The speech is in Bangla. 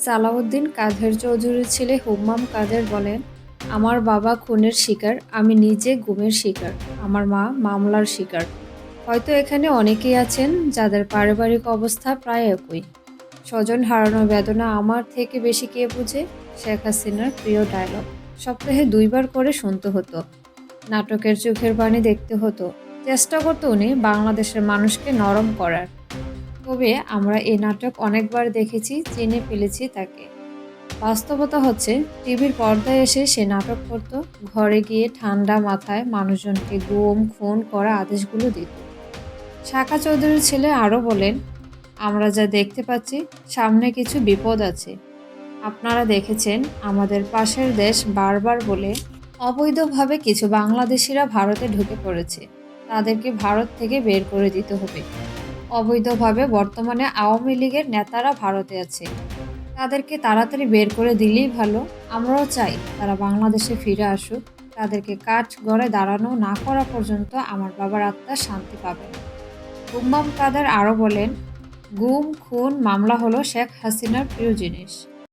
সালাউদ্দিন কাদের চৌধুরীর ছেলে হুম্মাম কাদের বলেন, আমার বাবা খুনের শিকার, আমি নিজে গুমের শিকার, আমার মা মামলার শিকার। হয়তো এখানে অনেকেই আছেন যাদের পারিবারিক অবস্থা প্রায় একই। স্বজন হারানোর বেদনা আমার থেকে বেশি কে বুঝে? শেখ হাসিনার প্রিয় ডায়লগ সপ্তাহে 2বার করে শুনতে হতো। নাটকের চোখের পানি দেখতে হতো। চেষ্টা করতো উনি বাংলাদেশের মানুষকে নরম করার। তবে আমরা এই নাটক অনেকবার দেখেছি, চিনে ফেলেছি তাকে। বাস্তবতা হচ্ছে, টিভির পর্দায় এসে সে নাটক করত, ঘরে গিয়ে ঠান্ডা মাথায় মানুষজনকে গুম খুন করা আদেশগুলো দিত। শাখা চৌধুরীর ছেলে আরও বলেন, আমরা যা দেখতে পাচ্ছি সামনে কিছু বিপদ আছে। আপনারা দেখেছেন আমাদের পাশের দেশ বারবার বলে অবৈধভাবে কিছু বাংলাদেশিরা ভারতে ঢুকে পড়েছে, তাদেরকে ভারত থেকে বের করে দিতে হবে। অবৈধভাবে বর্তমানে আওয়ামী লীগের নেতারা ভারতে আছে, তাদেরকে তাড়াতাড়ি বের করে দিলেই ভালো। আমরাও চাই তারা বাংলাদেশে ফিরে আসুক, তাদেরকে কাঠগড়ায় দাঁড়ানো না করা পর্যন্ত আমার বাবার আত্মা শান্তি পাবে না। হুম্মাম কাদের আরও বলেন, গুম খুন মামলা হলো শেখ হাসিনার প্রিয় জিনিস।